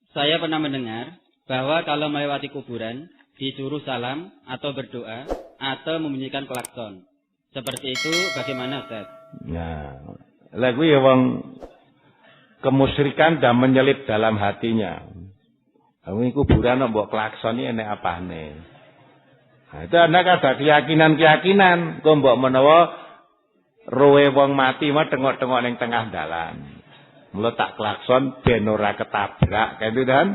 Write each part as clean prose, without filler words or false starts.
Saya pernah mendengar bahwa kalau melewati kuburan disuruh salam atau berdoa atau membunyikan klakson. Seperti itu bagaimana, Ustaz? Nah, lagu ya wong kemusyrikan dan menyelip dalam hatinya. Ini kuburan mbok klakson ini enek apane? Nah, itu anak ada keyakinan-keyakinan. Kok mbok menawa roe wong mati mah tengok-tengok ning tengah dalan. Mula tak klakson ben ora ketabrak, kan itu kan?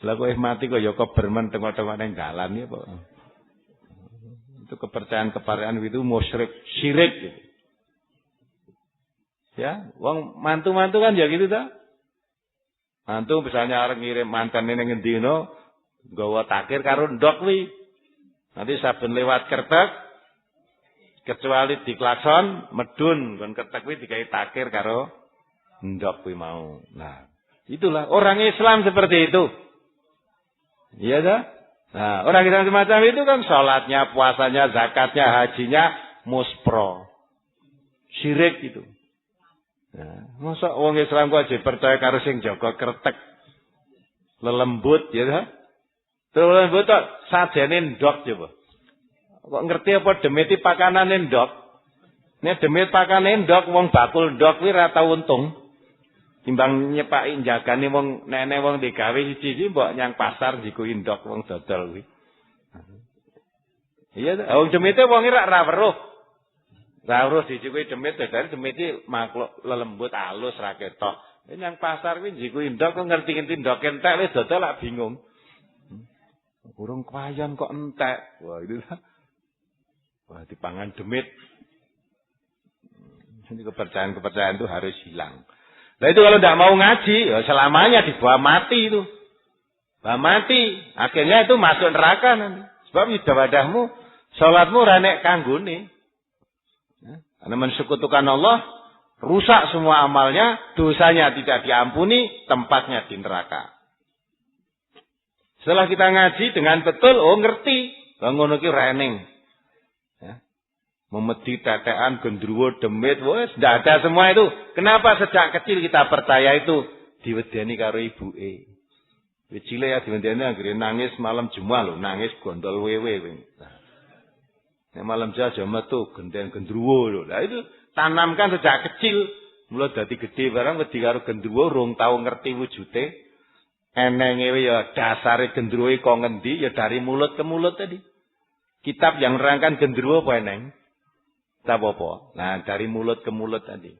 Lah kok mati kok ya kebermen tengok-tengok ning dalan ya, Pak. Itu kepercayaan itu musyrik, syirik gitu. Ya, wong mantu-mantu kan ya gitu ta? Mantu misalnya orang ngirim mantane ning ngendi no, nggawa takir karo ndok kuwi. Nanti saben lewat kertek kecuali diklakson medun kon kertek kuwi digawe takir karo ndok kuwi mau. Nah, itulah orang Islam seperti itu. Iya dah? Nah, orang Islam semacam itu kan salatnya, puasanya, zakatnya, hajinya muspro. Syirik itu. Nah, masa wong Islam kok aja percaya karo sing jaga kretek lelembut ya dah? Terus lelembut tok sajane ndok coba. Kok ngerti apa demiti pakanane ndok? Nek demit pakane ndok wong bakul ndok kuwi ora tau untung. Timbang nyepaki jagane wong nenek wong digawe siji-siji mbok nyang pasar dikuwi ndok wong dodol kuwi. Iya ta? Wong demite wong ora weruh. Ra weruh dikuwi demit dari demite makhluk lelembut alus ra ketok. Nyang pasar kuwi dikuwi ndok kok ngerti-ngerti ndok entek wis dodol lak bingung. Urung kwayon kok entek. Wah, itu ta. Wah, dipangan demit. Ini kepercayaan-kepercayaan itu harus hilang. Nah itu kalau tidak mau ngaji, ya selamanya dibawa mati itu. Bawa mati. Akhirnya itu masuk neraka nanti. Sebab ibadahmu, sholatmu ranek kangguni. Ya, karena mensekutukan Allah, rusak semua amalnya, dosanya tidak diampuni, tempatnya di neraka. Setelah kita ngaji dengan betul, oh ngerti. Bangun iki reneng. Ya. Memedi tetean, gendruwo, demit, wes ndak ada semua itu. Kenapa sejak kecil kita percaya itu diwedeni karo ibuke. Wis cilik ya diwedeni anggere nangis malam Jumat lho, nangis gondol wewe. Nek malam jaja metu genden gendruwo lho. Lah itu tanamkan sejak kecil. Mula dadi gede barang wedi karo gendruwo rung tau ngerti wujute. Enenge ya dasare gendruwo kok ngendi ya dari mulut ke mulut tadi. Kitab yang nerangkan gendruwo apa eneng? Tak apa-apa. Nah, dari mulut ke mulut tadi.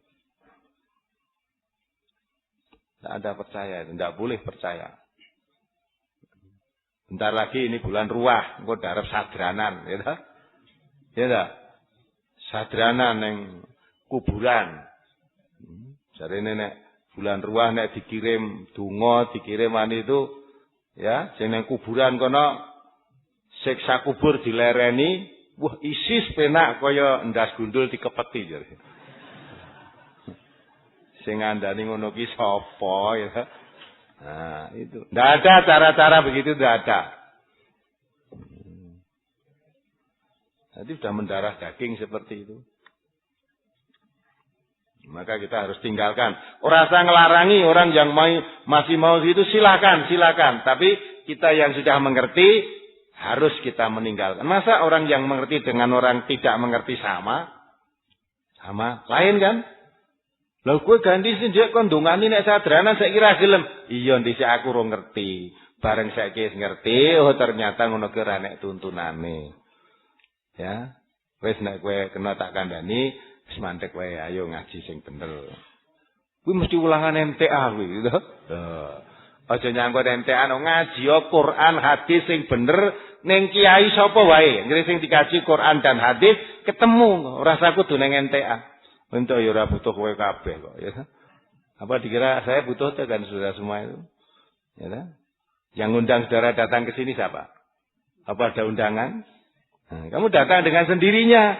Tidak ada percaya. Tidak boleh percaya. Bentar lagi ini bulan ruah. Engkau darap sadranan. Ya tak? Ya tak? Sadranan yang kuburan. Jadi ini bulan ruah nek dikirim dungo, dikirim itu. Ya, yang kuburan kono siksa kubur dilereni. Wah, ISIS penak kaya ndas gundul dikepeti jare. Sing ngandani ngono ki sapa ya. Nah, itu. Enggak ada cara-cara begitu, enggak ada. Jadi sudah mendarah daging seperti itu. Maka kita harus tinggalkan. Orang rasa ngelarangi orang yang masih mau itu silakan. Tapi kita yang sudah mengerti harus kita meninggalkan. Masa orang yang mengerti dengan orang tidak mengerti sama? Sama. Lain kan? Lah kowe ganti sinjek kon ndongani nek sadranan saya kira gelem. Iya ndhisik aku ora ngerti. Bareng saiki wis ngerti, oh ternyata ngono ki ora nek tuntunane. Ya. Wis nek kowe kena tak kandhani, wis mandek wae ayo ngaji sing bener. Kuwi mesti ulangan MTA kuwi, gitu. Aja nyangkut MTA ngaji Quran hadis sing bener. Neng kiai sapa wae, ngene sing dikaji Quran dan hadis ketemu, ora usah kudu neng NTA. Entuk ya ora butuh kowe kabeh kok, ya. Apa dikira saya butuh kan saudara semua itu? Ya kan? Yang undang saudara datang ke sini siapa? Apa ada undangan? Nah, kamu datang dengan sendirinya.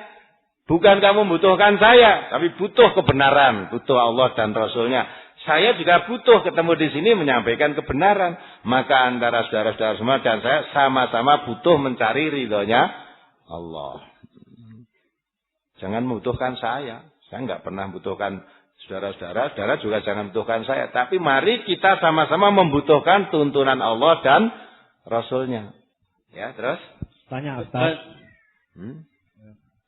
Bukan kamu membutuhkan saya, tapi butuh kebenaran, butuh Allah dan Rasulnya. Saya juga butuh ketemu di sini menyampaikan kebenaran. Maka antara saudara-saudara semua dan saya sama-sama butuh mencari ridhonya Allah. Jangan membutuhkan saya. Saya nggak pernah membutuhkan Saudara-saudara, saudara juga jangan membutuhkan saya. Tapi mari kita sama-sama membutuhkan tuntunan Allah dan Rasulnya. Ya, terus? Tanya Ustaz.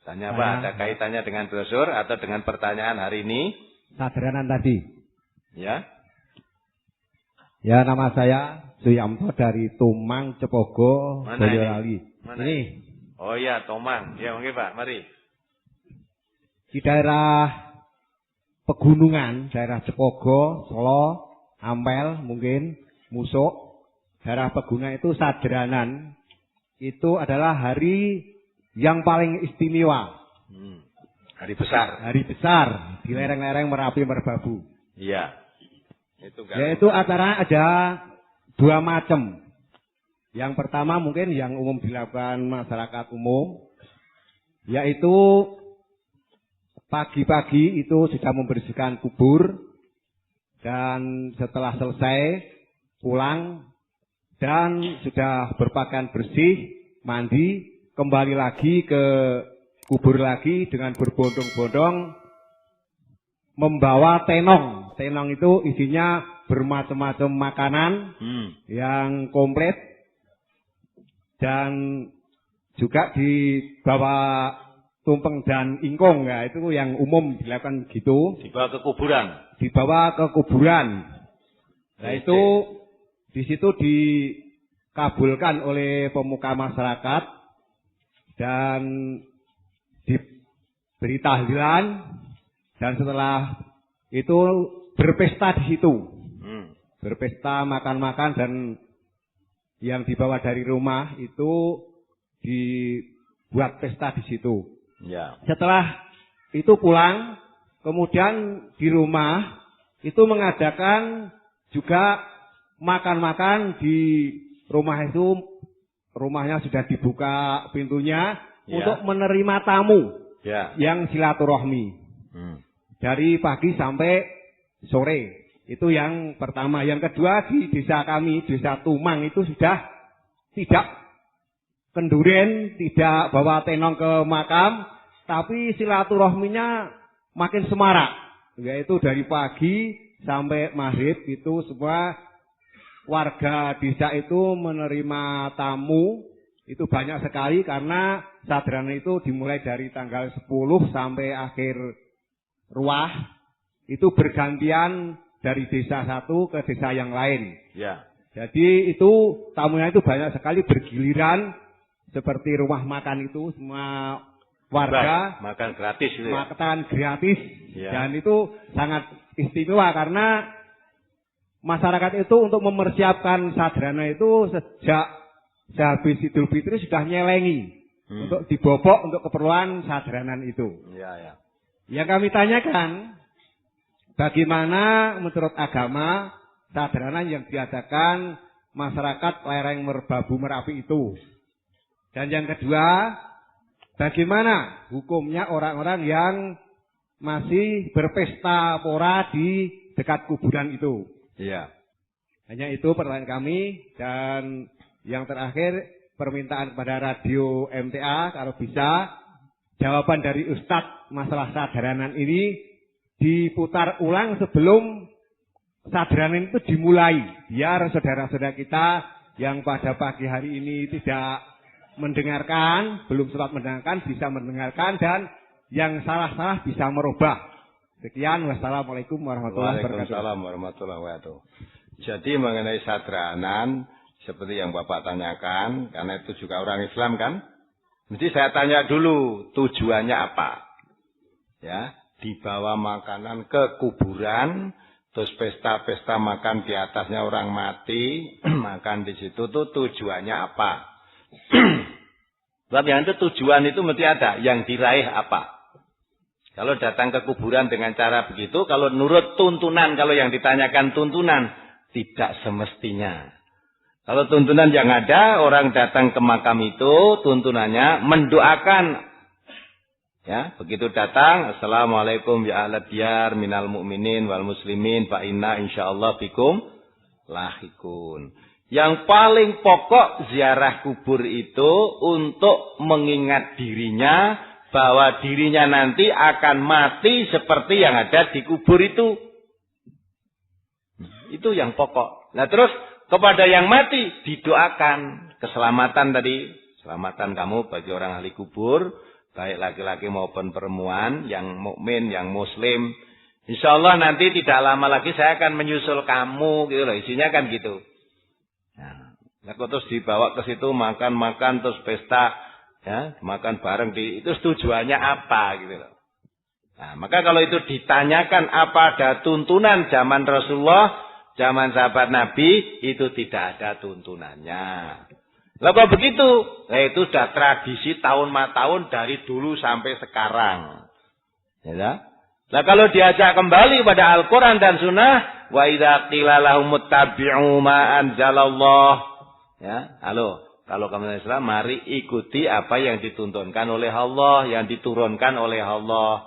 Tanya apa? Ada kaitannya dengan brosur atau dengan pertanyaan hari ini? Sadranan tadi. Ya. Ya, nama saya Suyamto dari Tumang, Cepogo, Boyolali. Ini. Oh iya, Tomang. Ya, oke Pak, mari. Di daerah pegunungan, daerah Cepogo, Solo, Ampel, mungkin Musuk, daerah pegunungan itu Sadranan. Itu adalah hari yang paling istimewa. Hari besar. Hari besar di lereng-lereng Merapi Merbabu. Iya. Yaitu acara ada dua macam. Yang pertama mungkin yang umum dilakukan masyarakat umum, yaitu pagi-pagi itu sudah membersihkan kubur dan setelah selesai pulang dan sudah berpakaian bersih, mandi, kembali lagi ke kubur lagi dengan berbondong-bondong membawa tenong. Tenong itu isinya bermacam-macam makanan yang komplit dan juga dibawa tumpeng dan ingkung, ya itu yang umum dilakukan gitu. Dibawa ke kuburan. Dibawa ke kuburan. Nah itu di situ dikabulkan oleh pemuka masyarakat dan diberi tahlilan dan setelah itu berpesta di situ. Berpesta makan-makan dan yang dibawa dari rumah itu dibuat pesta di situ. Ya. Setelah itu pulang, kemudian di rumah itu mengadakan juga makan-makan di rumah itu. Rumahnya sudah dibuka pintunya untuk menerima tamu yang silaturahmi dari pagi sampai sore. Itu yang pertama. Yang kedua di desa kami, desa Tumang itu sudah tidak kenduren, tidak bawa tenong ke makam, tapi silaturahminya makin semarak. Yaitu dari pagi sampai maghrib itu semua warga desa itu menerima tamu. Itu banyak sekali karena Sadranan itu dimulai dari tanggal 10 sampai akhir ruah. Itu bergantian dari desa satu ke desa yang lain. Ya. Jadi itu tamunya itu banyak sekali bergiliran seperti rumah makan itu semua warga makan gratis itu ya. Makan gratis dan itu sangat istimewa karena masyarakat itu untuk mempersiapkan Sadranan itu sejak sehabis Idul Fitri sudah nyelengi untuk dibobok untuk keperluan Sadranan itu. Ya. Yang kami tanyakan, bagaimana menurut agama Sadranan yang diadakan masyarakat lereng Merbabu Merapi itu? Dan yang kedua, bagaimana hukumnya orang-orang yang masih berpesta pora di dekat kuburan itu? Iya. Hanya itu pertanyaan kami. Dan yang terakhir, permintaan kepada radio MTA kalau bisa jawaban dari Ustadz masalah Sadranan ini diputar ulang sebelum Sadranan itu dimulai, biar saudara-saudara kita yang pada pagi hari ini tidak mendengarkan, belum sempat mendengarkan, bisa mendengarkan, dan yang salah-salah bisa merubah. Sekian, wassalamualaikum warahmatullahi wabarakatuh. Waalaikumsalam warahmatullahi wabarakatuh. Jadi mengenai Sadranan, seperti yang Bapak tanyakan, karena itu juga orang Islam kan, mesti saya tanya dulu tujuannya apa. Ya, dibawa makanan ke kuburan, terus pesta-pesta makan di atasnya orang mati, makan di situ tuh tujuannya apa? Sebab yang itu tujuan itu mesti ada, yang diraih apa? Kalau datang ke kuburan dengan cara begitu, kalau nurut tuntunan, kalau yang ditanyakan tuntunan, tidak semestinya. Kalau tuntunan yang ada, orang datang ke makam itu, tuntunannya mendoakan. Ya, begitu datang, assalamualaikum ya ahla diyar minal mu'minin wal muslimin fa inna insyaallah bikum lahikun. Yang paling pokok ziarah kubur itu untuk mengingat dirinya bahwa dirinya nanti akan mati seperti yang ada di kubur itu. Itu yang pokok. Nah terus kepada yang mati didoakan keselamatan tadi. Keselamatan kamu bagi orang ahli kubur. Baik laki-laki maupun perempuan. Yang mukmin, yang muslim. Insya Allah nanti tidak lama lagi saya akan menyusul kamu. Gitu loh. Isinya kan gitu. Nah terus dibawa ke situ makan-makan terus pesta. Ya, makan bareng itu tujuannya apa gitu loh. Nah, maka kalau itu ditanyakan apa ada tuntunan zaman Rasulullah, zaman sahabat Nabi, itu tidak ada tuntunannya. Lah kok begitu? Nah, itu sudah tradisi tahun-tahun dari dulu sampai sekarang. Ya. Nah, kalau diajak kembali pada Al-Qur'an dan Sunnah, wa idza qila lahum muttabi'u ma anzalallah. Ya, halo. Kalau kamu Islam, mari ikuti apa yang dituntunkan oleh Allah, yang diturunkan oleh Allah.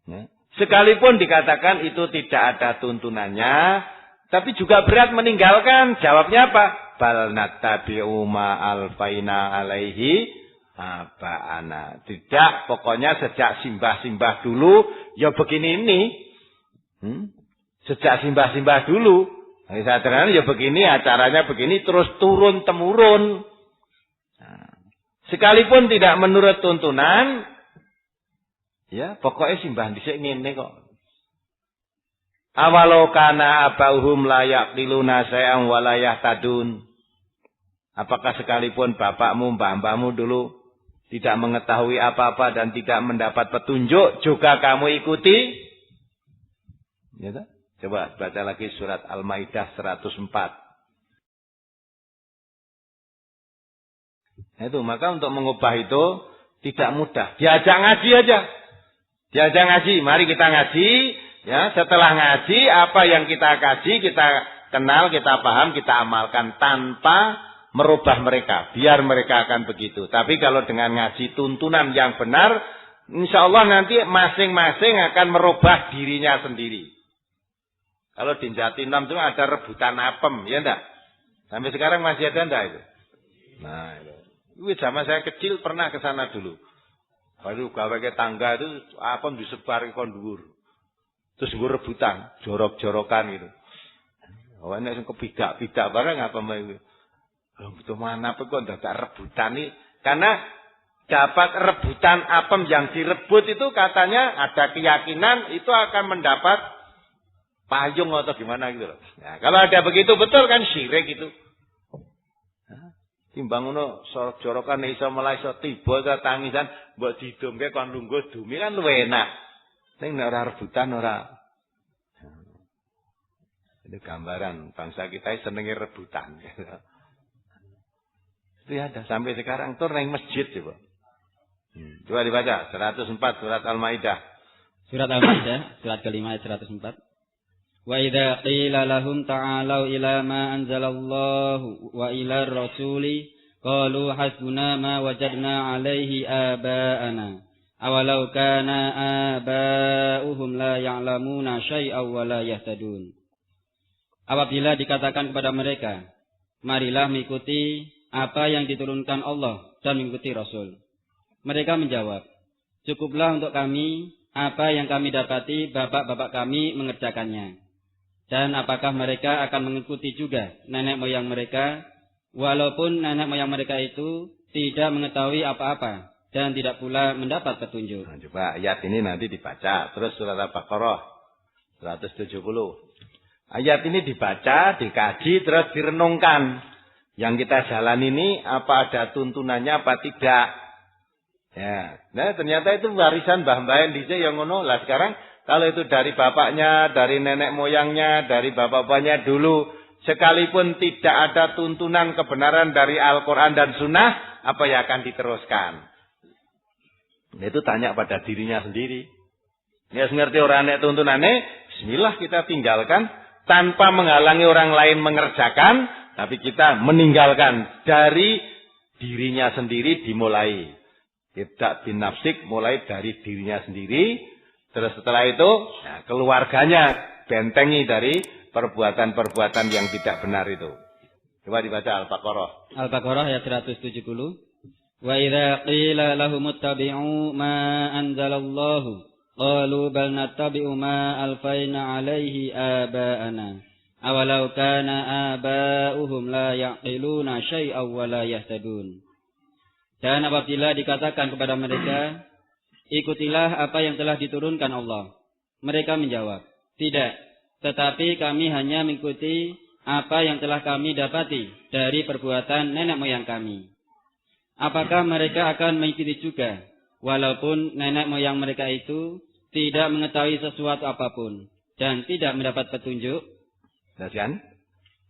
Ya. Sekalipun dikatakan itu tidak ada tuntunannya, tapi juga berat meninggalkan. Jawabnya apa? Bal nattabi'u ma alfaina alaihi aba'ana. Tidak, pokoknya sejak simbah-simbah dulu, ya begini ini. Sejak simbah-simbah dulu. Nah, saat ya begini, acaranya begini, terus turun-temurun. Nah, sekalipun tidak menurut tuntunan, ya pokoknya simbah dhisik ngene kok. Awalau kana abauhum la yaqiluna sayang wa la yahtadun. Apakah sekalipun bapakmu, mbah-mbahmu dulu tidak mengetahui apa-apa dan tidak mendapat petunjuk, juga kamu ikuti? Ya tak? Coba baca lagi surat Al-Maidah 104. Nah itu, maka untuk mengubah itu tidak mudah. Diajak ngaji aja. Diajak ngaji, mari kita ngaji. Ya, setelah ngaji, apa yang kita kaji, kita kenal, kita paham, kita amalkan tanpa merubah mereka. Biar mereka akan begitu. Tapi kalau dengan ngaji tuntunan yang benar, insya Allah nanti masing-masing akan merubah dirinya sendiri. Kalau di Jatinam itu ada rebutan apem, ya enggak? Sampai sekarang masih ada enggak itu? Nah, itu zaman saya kecil pernah ke sana dulu. Baru gawe ke tangga itu apem disebar ke kondur. Terus gue rebutan, jorok-jorokan gitu. Awalnya kepidak-pidak barang apa itu? Itu mana apa kok enggak rebutan nih? Karena dapat rebutan apem yang direbut itu katanya ada keyakinan itu akan mendapat payung atau gimana gitu loh. Nah, kalau ada begitu betul kan syirik itu. Timbang ngono jorokan iso mulai iso tiba ta tangisan mbok didumke kon lungguh dumi kan luwih enak. Ning nek ora rebutan ora. Ini gambaran bangsa kita senenge rebutan. Itu ada sampai sekarang tuh nang masjid coba. Coba dibaca 104 surat Al-Maidah. Surat Al-Maidah surat kelima ayat 104. Wa idza qila lahum ta'alu ila ma anzalallahu wa ila ar-rasuli qalu hasbuna ma wajadna 'alaihi aba'ana awalau kana aba'uhum la ya'lamuna syai'aw wa la yahtadun. Apabila dikatakan kepada mereka, marilah mengikuti apa yang diturunkan Allah dan mengikuti Rasul. Mereka menjawab, cukuplah untuk kami apa yang kami dapati bapak-bapak kami mengerjakannya. Dan apakah mereka akan mengikuti juga nenek moyang mereka, walaupun nenek moyang mereka itu tidak mengetahui apa-apa dan tidak pula mendapat petunjuk. Nah, coba ayat ini nanti dibaca. Terus surat Al-Baqarah 170. Ayat ini dibaca, dikaji, terus direnungkan. Yang kita jalan ini apa ada tuntunannya apa tidak. Ya, nah ternyata itu warisan mbah-mbah dhisik yang ngono. Lah sekarang kalau itu dari bapaknya, dari nenek moyangnya, dari bapak-bapaknya dulu, sekalipun tidak ada tuntunan kebenaran dari Al-Quran dan Sunnah, apa yang akan diteruskan? Itu tanya pada dirinya sendiri. Ya ngerti orang nek tuntunannya, bismillah kita tinggalkan, tanpa menghalangi orang lain mengerjakan, tapi kita meninggalkan dari dirinya sendiri dimulai. Tidak binafsik, mulai dari dirinya sendiri. Terus setelah itu, ya, keluarganya bentengi dari perbuatan-perbuatan yang tidak benar itu. Coba dibaca Al-Baqarah. Al-Baqarah ayat 170. Wa idza qila lahum ittabi'u ma anzalallahu qalu bal nattabi'u ma alfayna 'alaihi aba'ana awalau kana aba'uhum la ya'qiluna syai'aw wa la yahtadun. Dan apabila dikatakan kepada mereka, ikutilah apa yang telah diturunkan Allah, mereka menjawab, tidak, tetapi kami hanya mengikuti apa yang telah kami dapati dari perbuatan nenek moyang kami. Apakah mereka akan mengikuti juga, walaupun nenek moyang mereka itu tidak mengetahui sesuatu apapun dan tidak mendapat petunjuk? Demikian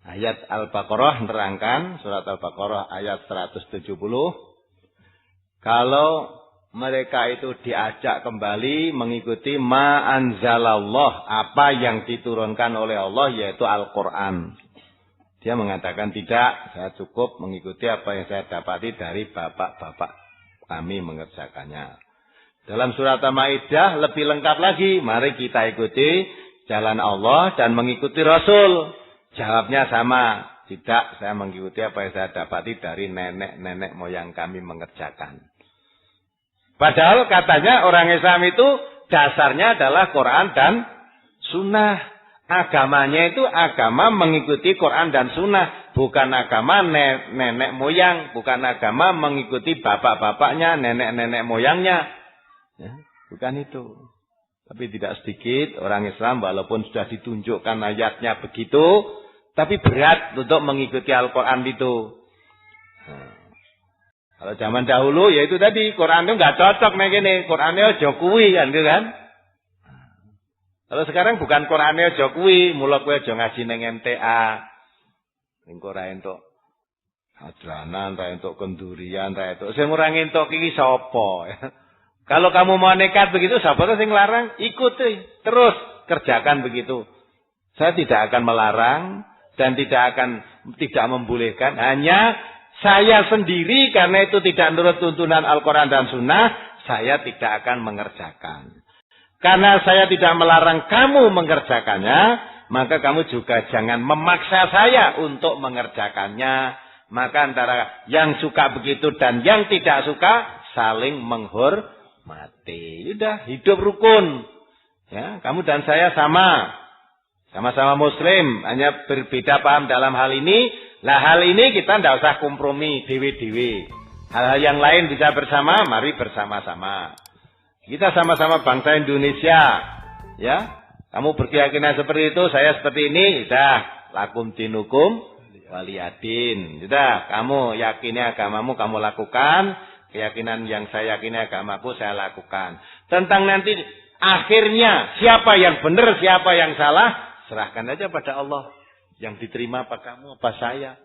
ayat Al-Baqarah menerangkan, surat Al-Baqarah ayat 170. Kalau mereka itu diajak kembali mengikuti ma anzalallah, apa yang diturunkan oleh Allah, yaitu Al-Quran. Dia mengatakan tidak, saya cukup mengikuti apa yang saya dapati dari bapak-bapak kami mengerjakannya. Dalam surat Al-Maidah lebih lengkap lagi, mari kita ikuti jalan Allah dan mengikuti Rasul. Jawabnya sama, tidak, saya mengikuti apa yang saya dapati dari nenek-nenek moyang kami mengerjakan. Padahal katanya orang Islam itu dasarnya adalah Quran dan Sunnah. Agamanya itu agama mengikuti Quran dan Sunnah. Bukan agama nenek moyang. Bukan agama mengikuti bapak-bapaknya, nenek-nenek moyangnya. Ya, bukan itu. Tapi tidak sedikit orang Islam walaupun sudah ditunjukkan ayatnya begitu, tapi berat untuk mengikuti Al-Quran itu. Nah, kalau zaman dahulu ya itu tadi, Quran itu nggak cocok nih gini. Qurannya Jokowi kan gitu kan. Kalau sekarang bukan Qurannya Jokowi, mula kowe aja ngaji ning MTA. Ning ora entuk hadranan, ra entuk kendurian, ra entuk. Sing ora entuk iki sapa? Kalau kamu mau nekat begitu, siapa tuh sing larang? Ikuti, terus kerjakan begitu. Saya tidak akan melarang dan tidak membolehkan, hanya saya sendiri karena itu tidak menurut tuntunan Al-Quran dan Sunnah, saya tidak akan mengerjakan. Karena saya tidak melarang kamu mengerjakannya, maka kamu juga jangan memaksa saya untuk mengerjakannya. Maka antara yang suka begitu dan yang tidak suka saling menghormati. Sudah, hidup rukun. Ya, kamu dan saya sama-sama Muslim, hanya berbeda paham dalam hal ini. Lah hal ini kita tidak usah kompromi dewe-dewe. Hal-hal yang lain bisa bersama, mari bersama-sama. Kita sama-sama bangsa Indonesia, ya. Kamu berkeyakinan seperti itu, saya seperti ini, sudah. Lakum dinukum waliyadin. Sudah, kamu yakini agamamu, kamu lakukan. Keyakinan yang saya yakini agamaku, saya lakukan. Tentang nanti akhirnya, siapa yang benar, siapa yang salah, serahkan aja pada Allah. Yang diterima apa kamu, apa saya.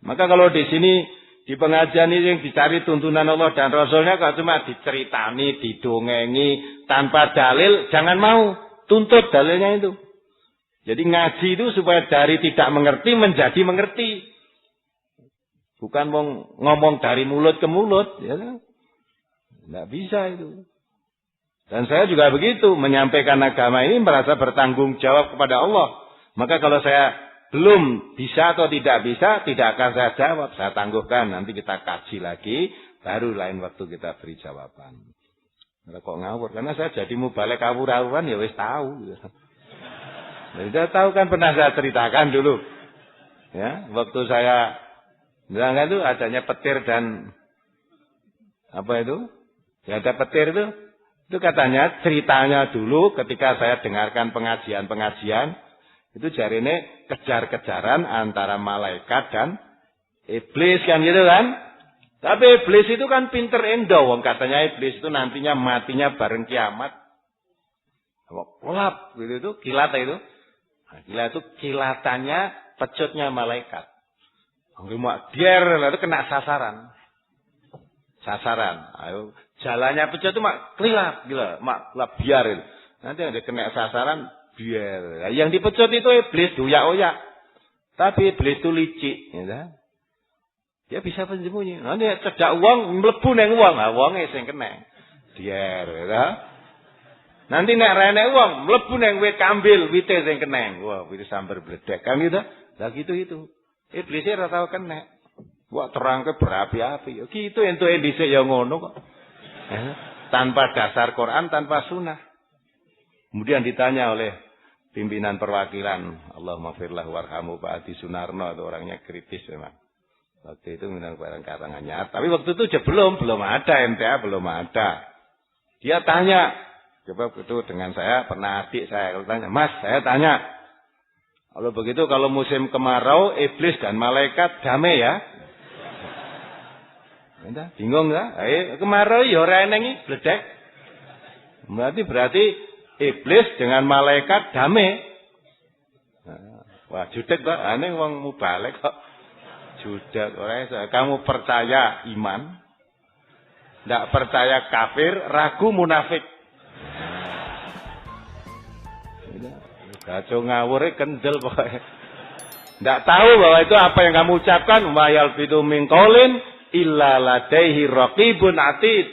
Maka kalau di sini, di pengajian ini yang dicari tuntunan Allah dan Rasulnya, kalau cuma diceritani, didongengi, tanpa dalil, jangan mau. Tuntut dalilnya itu. Jadi ngaji itu supaya dari tidak mengerti menjadi mengerti. Bukan ngomong dari mulut ke mulut. Ya. Tidak bisa itu. Dan saya juga begitu. Menyampaikan agama ini merasa bertanggung jawab kepada Allah. Maka kalau saya belum bisa atau tidak bisa, tidak akan saya jawab. Saya tangguhkan. Nanti kita kaji lagi. Baru lain waktu kita beri jawaban. Nah, kok ngawur? Karena saya jadi mubalek awur-awuran ya wis tahu. Jadi saya tahu kan, pernah saya ceritakan dulu. Ya, waktu saya bilang itu adanya petir dan apa itu? Ya ada petir itu. Itu katanya ceritanya dulu ketika saya dengarkan pengajian-pengajian. Itu jarine kejar-kejaran antara malaikat dan iblis kan gitu kan. Tapi iblis itu kan pinter endo. Wong katanya iblis itu nantinya matinya bareng kiamat. Kelap gitu itu, kilat itu. Nah, kilat itu kilatannya pecutnya malaikat. Dia itu kena sasaran. Ayo, jalannya pecut itu mak kelap, gila, mak kelap biar itu. Nanti yang dia kena sasaran biar. Yang dipecut itu iblis doyak-oyak. Tapi iblis itu licik, ya. Dia bisa penyembunyi. Nanti cedak uang mlebu nang uang, ah wonge sing kena. Biar, ya. Nanti nek rene uang mlebu nang wit kambil, wite sing kena. Wah, wit sambar bledek kan gitu. Lah gitu itu. Iblisnya ora tau kena. Wah terangke berapi-api. Gitu entuke dhisik ya ngono kok. Tanpa dasar Quran, tanpa sunnah. Kemudian ditanya oleh pimpinan perwakilan, Allahumma firlahu warhamu Pak Adi Sunarno, itu orangnya kritis memang. Waktu itu minang barang Karanganyar, tapi waktu itu belum ada MTA, belum ada. Dia tanya, coba itu dengan saya, pernah adik saya kalau tanya, Mas, saya tanya, kalau begitu kalau musim kemarau, iblis dan malaikat damai ya? Bingung ya? Kemarau ya ora eneng bledek. Berarti iblis dengan malaikat damai. Wah, jutek kok, aneh wong mubalek kok. Jutek ora. Kamu percaya iman? Ndak percaya kafir, ragu munafik. Kacau ngawur kendel pokoknya. Ndak tahu bahwa itu apa yang kamu ucapkan, wa yalfidu min qaulin illa ladaihi raqibun atid.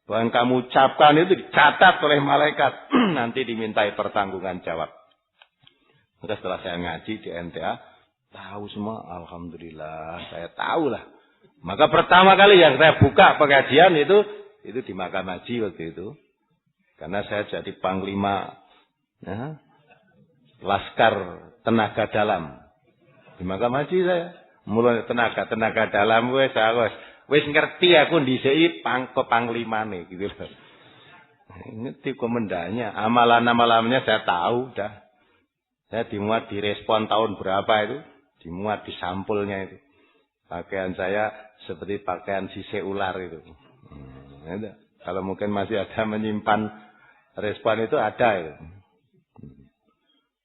Bahwa yang kamu ucapkan itu dicatat oleh malaikat. Nanti dimintai pertanggungan jawab. Maka setelah saya ngaji di NTA, tahu semua. Alhamdulillah, saya tahu lah. Maka pertama kali yang saya buka pengajian itu di Makam Haji waktu itu. Karena saya jadi panglima ya, Laskar Tenaga Dalam. Di Makam Haji saya. Mulai tenaga dalam wis ngerti aku dhisiki panglimane gitu loh. Ngerti komandannya, amalan-amalannya saya tahu dah. Saya dimuat di respon tahun berapa itu, dimuat di sampulnya itu. Pakaian saya seperti pakaian sisik ular itu. Kalau mungkin masih ada menyimpan respon itu ada itu.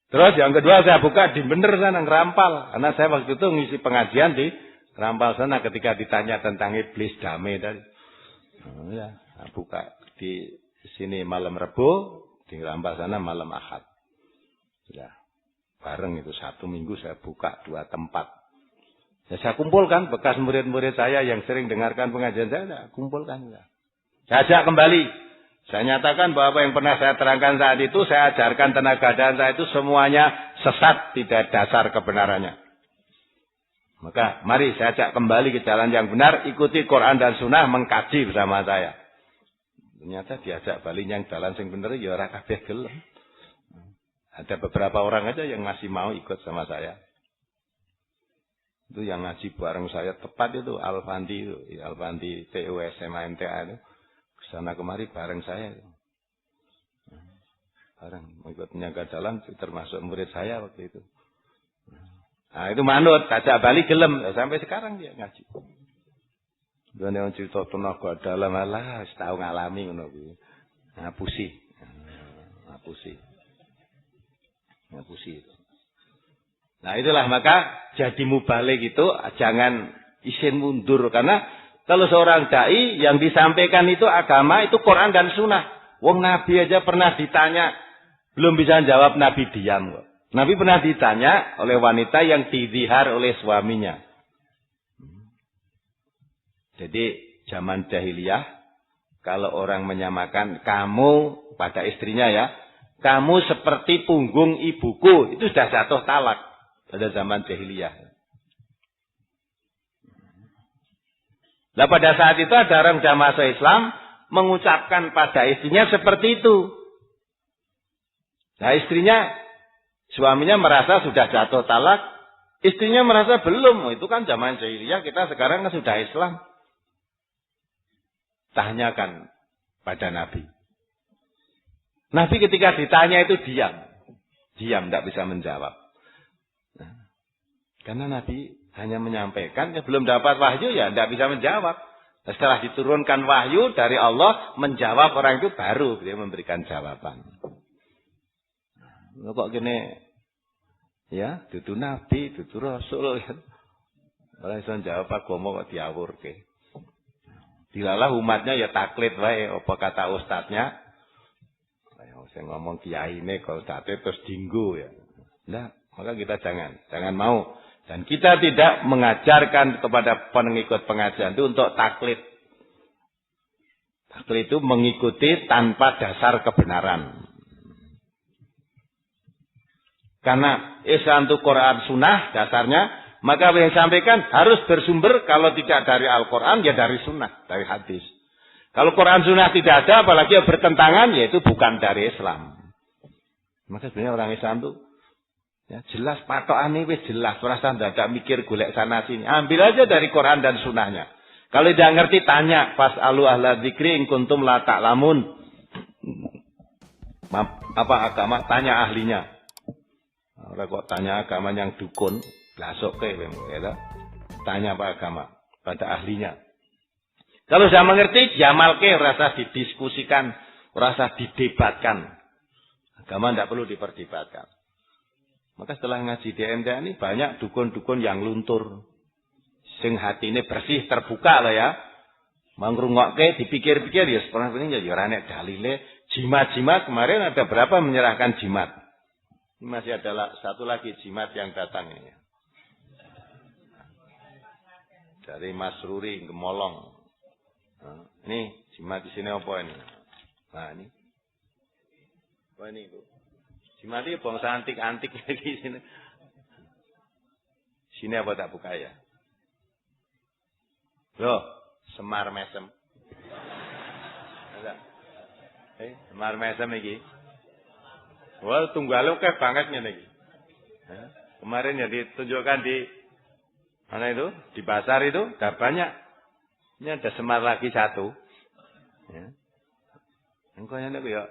Terus yang kedua saya buka di bener sana Ngerampal. Karena saya waktu itu ngisi pengajian di Ngerampal sana ketika ditanya tentang iblis damai tadi. Ya, saya buka di sini malam Rebo, di Ngerampal sana malam Ahad. Ya, bareng itu 1 minggu saya buka 2 tempat. Ya, saya kumpulkan bekas murid-murid saya yang sering dengarkan pengajian saya kumpulkan. Ya. Saya ajak kembali. Saya nyatakan bahwa apa yang pernah saya terangkan saat itu, saya ajarkan tenaga dalam saya itu semuanya sesat, tidak dasar kebenarannya. Maka mari saya ajak kembali ke jalan yang benar, ikuti Quran dan Sunnah, mengkaji bersama saya. Ternyata diajak balik yang jalan yang benar, ya ora kabeh gelem. Ada beberapa orang aja yang masih mau ikut sama saya. Itu yang ngaji bareng saya tepat itu Alfandi TU SMA MTA itu. Sana kemari bareng saya. Bareng ikut penjaga jalan termasuk murid saya waktu itu. Nah itu manut, tajak balik gelem. Sampai sekarang dia ngaji. Dan yang cerita tenaga dalam Allah, tahu ngalami ngono kuwi. Ngapusi. Nah itulah maka jadi mubalik itu jangan isin mundur karena kalau seorang dai yang disampaikan itu agama, itu Quran dan Sunnah. Wong Nabi aja pernah ditanya, belum bisa jawab, Nabi diam kok. Nabi pernah ditanya oleh wanita yang didihar oleh suaminya. Jadi zaman jahiliyah, kalau orang menyamakan kamu pada istrinya ya, kamu seperti punggung ibuku, itu sudah jatuh talak pada zaman jahiliyah. Nah pada saat itu ada orang jamaah Islam mengucapkan pada istrinya seperti itu. Nah suaminya merasa sudah jatuh talak, istrinya merasa belum. Itu kan zaman jahiliyah, kita sekarang kan sudah Islam. Tanyakan pada Nabi. Nabi ketika ditanya itu diam, tidak bisa menjawab. Nah, karena Nabi hanya menyampaikan, ya belum dapat wahyu ya tidak bisa menjawab. Setelah diturunkan wahyu dari Allah, menjawab orang itu baru dia memberikan jawaban. Kok gini, ya, dudu nabi, dudu rasul. Orang iso jawab agama kok diawurke. Dilalah umatnya ya taklid wae apa kata ustadznya. Ayo saya ngomong kiyaine kalau ustadze terus dinggo ya. Nah, maka kita jangan mau. Dan kita tidak mengajarkan kepada pengikut pengajian itu untuk taklid. Taklid itu mengikuti tanpa dasar kebenaran. Karena Islam itu Quran Sunnah dasarnya Maka yang sampaikan harus bersumber, kalau tidak dari Al-Quran, ya dari sunnah, dari hadis. Kalau Quran sunnah tidak ada, apalagi yang bertentangan, ya itu bukan dari Islam. Maka sebenarnya orang Islam itu ya, jelas patokan ini jelas. Perasaan tidak mikir golek sana sini. Ambil aja dari Quran dan sunnahnya. Kalau tidak ngerti, tanya. Fas'alu ahla dzikri in kuntum la ta'lamun. Apa agama? Tanya ahlinya. Orang kok tanya agama yang dukun. Lasok ke, ya, tanya apa agama pada ahlinya. Kalau sudah mengerti, jamal ke, rasa didiskusikan, rasa didebatkan. Agama tidak perlu diperdebatkan. Maka setelah ngaji di MTA ini banyak dukun-dukun yang luntur. Sing hati ini bersih, terbuka lah ya. Mangrungokke, dipikir-pikir ya seperti ini jadi orang nek dalile. Jimat-jimat kemarin ada berapa menyerahkan jimat? Ini masih ada satu lagi jimat yang datang ini. Dari Mas Ruri Gemolong. Nah, ini jimat di sini apa ini? Nah ini. Apa ini Bu? Jimat ini bangsa antik-antik lagi sini. Sini apa tak buka ya? Loh, Semar Mesem. Semar Mesem iki. Wah, tunggal oke banget ngene iki. Kemarin ya ditunjukkan di mana itu? Di pasar itu ada banyak. Ini ada semar lagi satu. Ya. Engko yen ya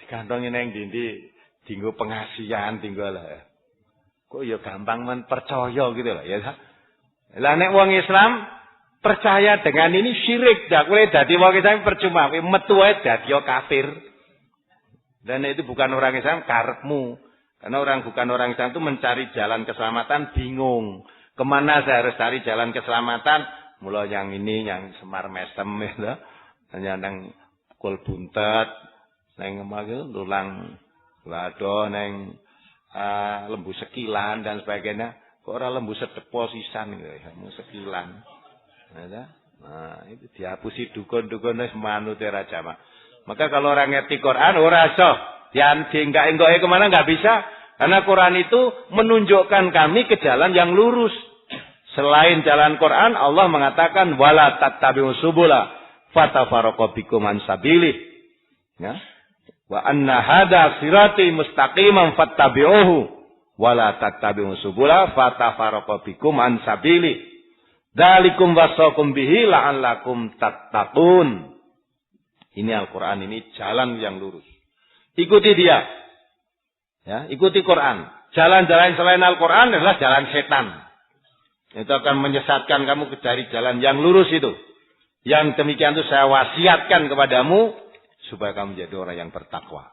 dikantongi nang ndi dinggo pengasihan tinggal lah. Kok ya gampang percaya gitu loh ya. Lah nek wong Islam percaya dengan ini syirik, dak kowe dadi wong Islam percuma, kowe metu ae dadi kafir. Dan itu bukan orang Islam, karepmu. Karena bukan orang Islam itu mencari jalan keselamatan bingung. Kemana saya harus cari jalan keselamatan? Mulai yang ini, yang Semar Mesem gitu. Yang kul buntet, yang tulang lado, yang lembu sekilan dan sebagainya. Kok orang lembu sedepo sisan gitu ya, sekilan. Nah, itu dihapusi dukun-dukun wis manut raja mak. Maka kalau orang ngerti Quran ora iso dienggo-enggoke kemana nggak bisa. Karena Quran itu menunjukkan kami ke jalan yang lurus. Selain jalan Quran, Allah mengatakan wala tattabi'us subula fatafarraqu bikum an sabilih. Ya. Wa anna hadza sirati mustaqiman fattabi'uhu wala tattabi'us subula fatafarraqu bikum an sabilih. Dzalikum wasaqum bihi la'allakum tattaqun. Ini Al-Qur'an, ini jalan yang lurus. Ikuti dia. Ya, ikuti Quran. Jalan-jalan selain Al-Quran adalah jalan setan. Itu akan menyesatkan kamu dari jalan yang lurus itu. Yang demikian itu saya wasiatkan kepadamu supaya kamu menjadi orang yang bertakwa.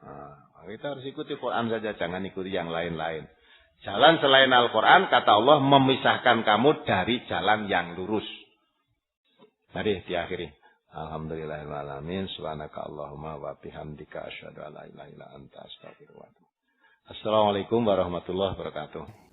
Nah, kita harus ikuti Quran saja, jangan ikuti yang lain-lain. Jalan selain Al-Quran, kata Allah, memisahkan kamu dari jalan yang lurus. Mari diakhiri. Alhamdulillahirrahmanirrahim. Subhanaka Allahumma wa bihamdika asyhadu an la ilaha illa anta astaghfiruka wa atubu ilaik. Assalamualaikum warahmatullahi wabarakatuh.